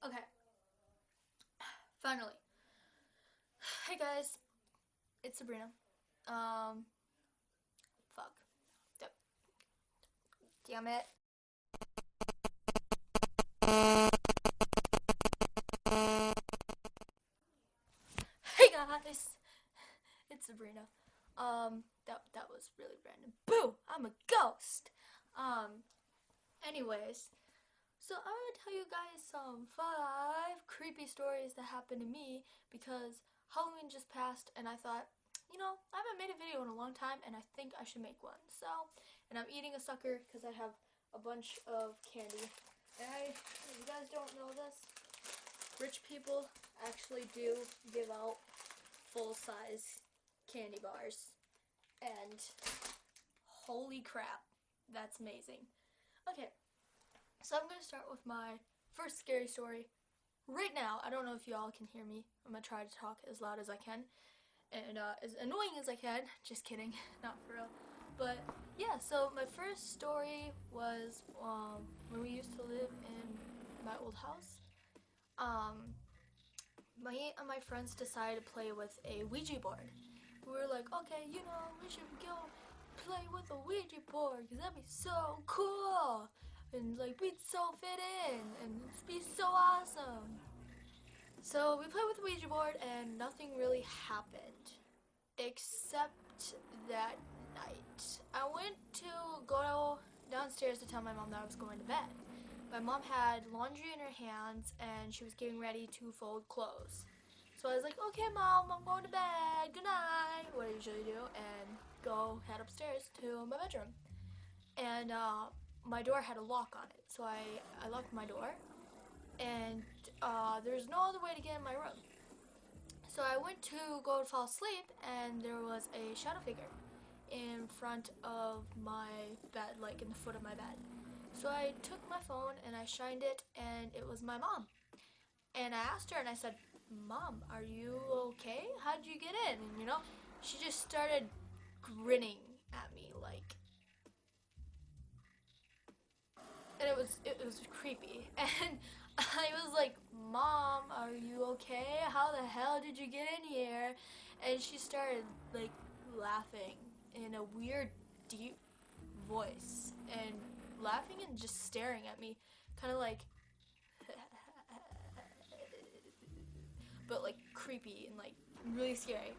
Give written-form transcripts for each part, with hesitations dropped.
Okay, finally. Hey guys, it's Sabrina. Um, fuck. Damn it. Hey guys, it's Sabrina. That was really random. Boo! I'm a ghost. Um, anyways, so I'm gonna tell you guys some 5 creepy stories that happened to me because Halloween just passed and I thought, I haven't made a video in a long time and I think I should make one. So, and I'm eating a sucker because I have a bunch of candy. And if you guys don't know this, rich people actually do give out full-size candy bars. And holy crap, that's amazing. Okay, so I'm going to start with my first scary story right now. I don't know if y'all can hear me. I'm going to try to talk as loud as I can and as annoying as I can. Just kidding, not for real. But yeah, so my first story was when we used to live in my old house. Me and my friends decided to play with a Ouija board. We were like, okay, we should go play with a Ouija board because that'd be so cool. And like, we'd so fit in and it'd be so awesome. So we played with the Ouija board and nothing really happened. Except that night. I went to go downstairs to tell my mom that I was going to bed. My mom had laundry in her hands and she was getting ready to fold clothes. So I was like, okay mom, I'm going to bed, good night, what I usually do, and go head upstairs to my bedroom. And my door had a lock on it, so I locked my door, and there's no other way to get in my room. So I went to go fall asleep, and there was a shadow figure in front of my bed, like in the foot of my bed. So I took my phone and I shined it, and it was my mom. And I asked her, and I said, Mom, are you okay? How'd you get in? And she just started grinning at me, like, and it was creepy. And I was like, Mom, are you okay? How the hell did you get in here? And she started like laughing in a weird, deep voice, and laughing and just staring at me, kind of like, but like creepy and like really scary.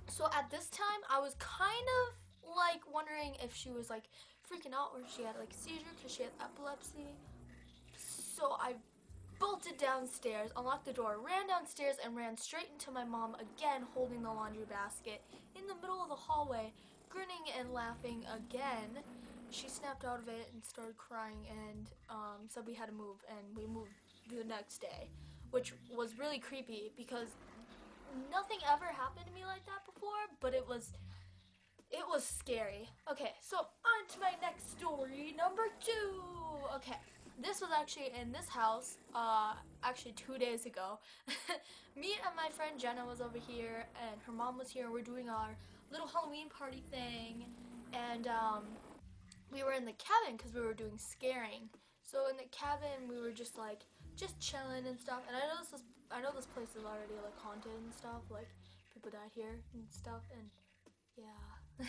So at this time, I was kind of like wondering if she was like freaking out or she had like a seizure because she had epilepsy. So I bolted downstairs, unlocked the door, ran downstairs, and ran straight into my mom again, holding the laundry basket in the middle of the hallway, grinning and laughing again. She snapped out of it and started crying and said we had to move, and we moved the next day, which was really creepy because nothing ever happened to me like that before, but it was scary. Okay, so on to my next story, number 2. Okay, this was actually in this house, actually 2 days ago. Me and my friend Jenna was over here, and her mom was here. We're doing our little Halloween party thing, and we were in the cabin because we were doing scaring. So in the cabin, we were just chilling and stuff. And I know this place is already like haunted and stuff. Like people died here and stuff. And yeah,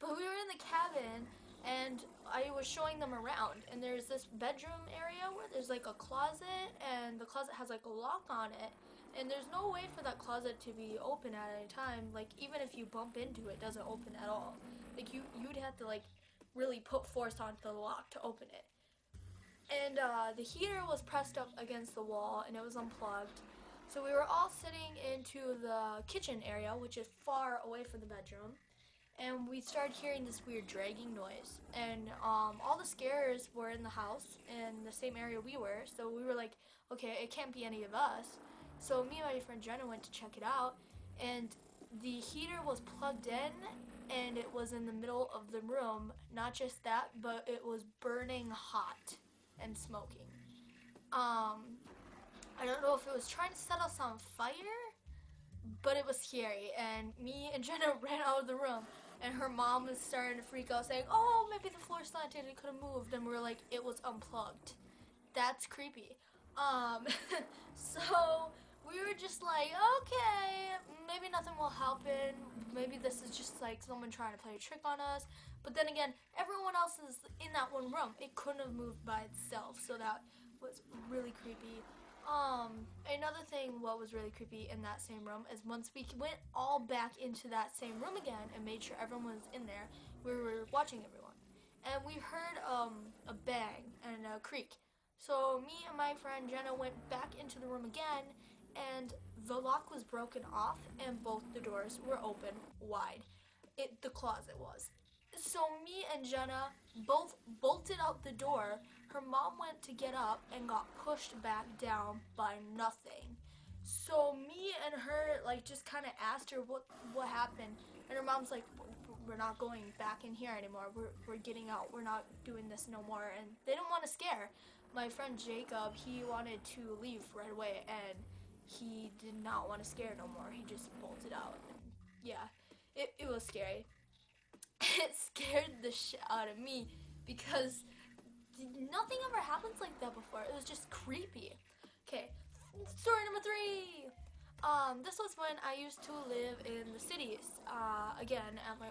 but we were in the cabin and I was showing them around. And there's this bedroom area where there's like a closet, and the closet has like a lock on it. And there's no way for that closet to be open at any time. Like even if you bump into it, it doesn't open at all. Like you'd have to like really put force onto the lock to open it. And the heater was pressed up against the wall and it was unplugged. So we were all sitting into the kitchen area, which is far away from the bedroom, and we started hearing this weird dragging noise. And all the scares were in the house in the same area we were, so we were like, okay, it can't be any of us. So me and my friend Jenna went to check it out, and the heater was plugged in and it was in the middle of the room. Not just that, but it was burning hot and smoking. I don't know if it was trying to set us on fire, but it was scary. And me and Jenna ran out of the room, and her mom was starting to freak out, saying, "Oh, maybe the floor slanted, it could have moved." And we were like, "It was unplugged." That's creepy. Um, so we were just like, okay, maybe nothing will happen. Maybe this is just like someone trying to play a trick on us. But then again, everyone else is in that one room. It couldn't have moved by itself, so that was really creepy. Another thing what was really creepy in that same room is once we went all back into that same room again and made sure everyone was in there, we were watching everyone. And we heard a bang and a creak. So me and my friend Jenna went back into the room again, and the lock was broken off and both the doors were open wide. The closet was. So me and Jenna both bolted out the door. Her mom went to get up and got pushed back down by nothing. So me and her like just kind of asked her what happened, and her mom's like, we're not going back in here anymore. We're getting out. We're not doing this no more. And they didn't want to scare my friend Jacob. He wanted to leave right away, and he did not want to scare no more. He just bolted out. And yeah, it was scary. It scared the shit out of me because nothing ever happens like that before. It was just creepy. Okay, story number 3. This was when I used to live in the cities. Again, at my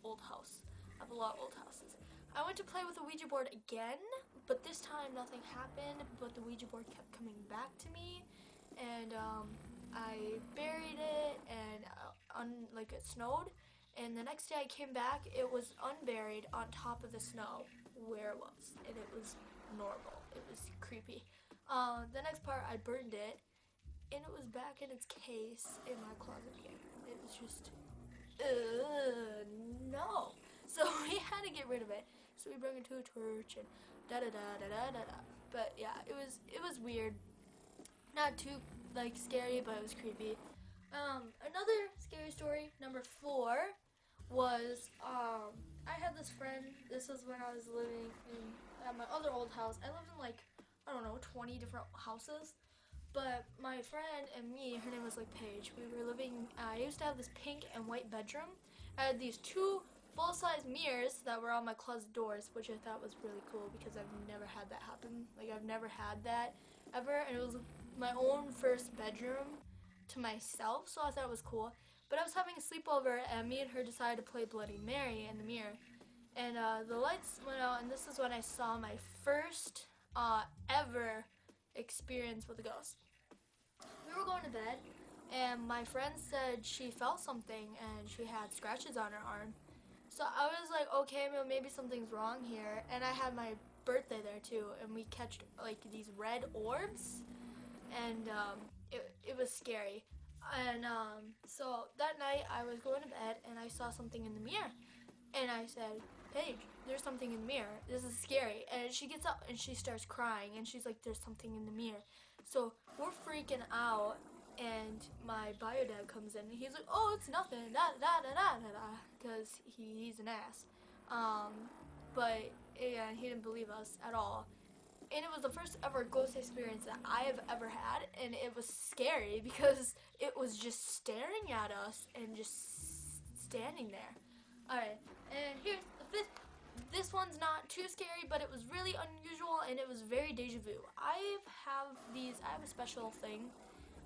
old house. I have a lot of old houses. I went to play with the Ouija board again, but this time nothing happened. But the Ouija board kept coming back to me, and I buried it, and like it snowed. And the next day I came back, it was unburied on top of the snow where it was, and it was normal. It was creepy. The next part, I burned it, and it was back in its case in my closet again. It was just, no. So we had to get rid of it. So we brought it to a church and da da da da da da da. But yeah, it was weird. Not too like scary, but it was creepy. Another scary story, number 4, was I had this friend. This was when I was living at my other old house. I lived in like, I don't know, 20 different houses. But my friend and me, her name was like Paige. We were living. I used to have this pink and white bedroom. I had these 2 full-size mirrors that were on my closet doors, which I thought was really cool because I've never had that happen. Like I've never had that ever, and it was my own first bedroom to myself, so I thought it was cool. But I was having a sleepover, and me and her decided to play Bloody Mary in the mirror. And the lights went out, and this is when I saw my first ever experience with a ghost. We were going to bed, and my friend said she felt something, and she had scratches on her arm. So I was like, okay, well, maybe something's wrong here. And I had my birthday there too, and we catched like these red orbs, and it was scary. And so that night I was going to bed, and I saw something in the mirror, and I said, Paige, there's something in the mirror. This is scary. And she gets up and she starts crying, and she's like, there's something in the mirror. So we're freaking out, and my bio dad comes in, and he's like, oh, it's nothing, because he's an ass. But yeah, he didn't believe us at all. And it was the first ever ghost experience that I have ever had, and it was scary because it was just staring at us and just standing there. Alright, and here's the 5th. This one's not too scary, but it was really unusual, and it was very deja vu. I have a special thing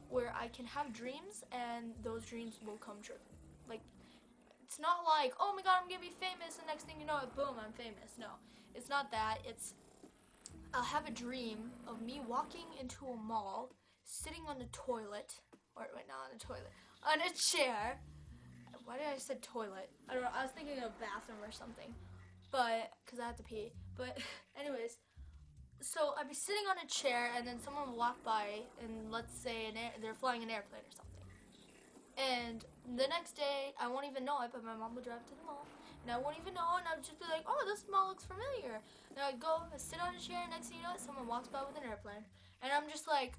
where I can have dreams, and those dreams will come true. Like, it's not like, oh my god, I'm gonna be famous, and next thing you know, boom, I'm famous. No, it's not that. I'll have a dream of me walking into a mall, sitting on the toilet, or wait, not on the toilet, on a chair. Why did I say toilet? I don't know. I was thinking of bathroom or something, but because I had to pee. But anyways, so I'd be sitting on a chair, and then someone would walk by, and let's say they're flying an airplane or something. And the next day, I won't even know it, but my mom would drive to the mall, and I won't even know, and I would just be like, oh, this mall looks familiar. And I'd go, I'd sit on a chair, and next thing you know, someone walks by with an airplane. And I'm just like,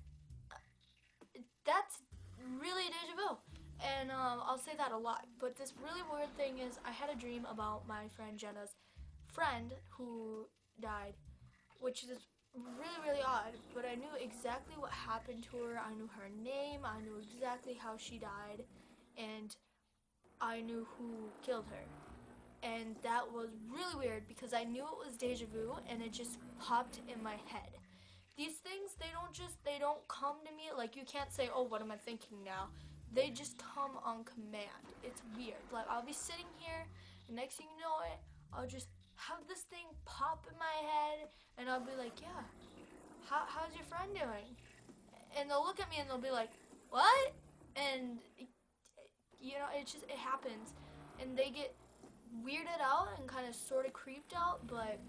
that's really deja vu. And I'll say that a lot. But this really weird thing is I had a dream about my friend Jenna's friend who died, which is really, really odd. But I knew exactly what happened to her. I knew her name. I knew exactly how she died. And I knew who killed her. And that was really weird because I knew it was deja vu, and it just popped in my head. These things, they don't come to me. Like, you can't say, oh, what am I thinking now? They just come on command. It's weird. Like, I'll be sitting here, and next thing you know it, I'll just have this thing pop in my head, and I'll be like, yeah, how's your friend doing? And they'll look at me and they'll be like, what? And, you know, it happens. And they get weirded out and kind of sort of creeped out, but,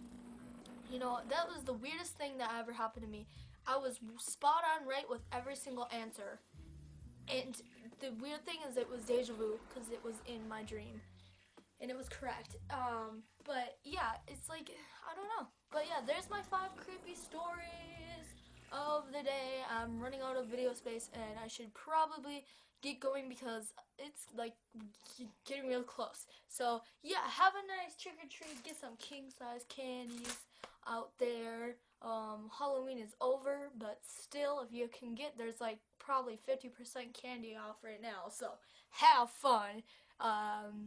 you know, that was the weirdest thing that ever happened to me. I was spot on right with every single answer. And the weird thing is it was deja vu because it was in my dream. And it was correct. But yeah, it's like, I don't know. But yeah, there's my 5 creepy stories of the day. I'm running out of video space and I should probably get going because it's like getting real close. So yeah, have a nice trick or treat. Get some king size candies out there. Halloween is over, but still, if you can get, there's like probably 50% candy off right now. So have fun.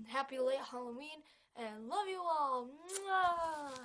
Happy late Halloween and love you all. Mwah!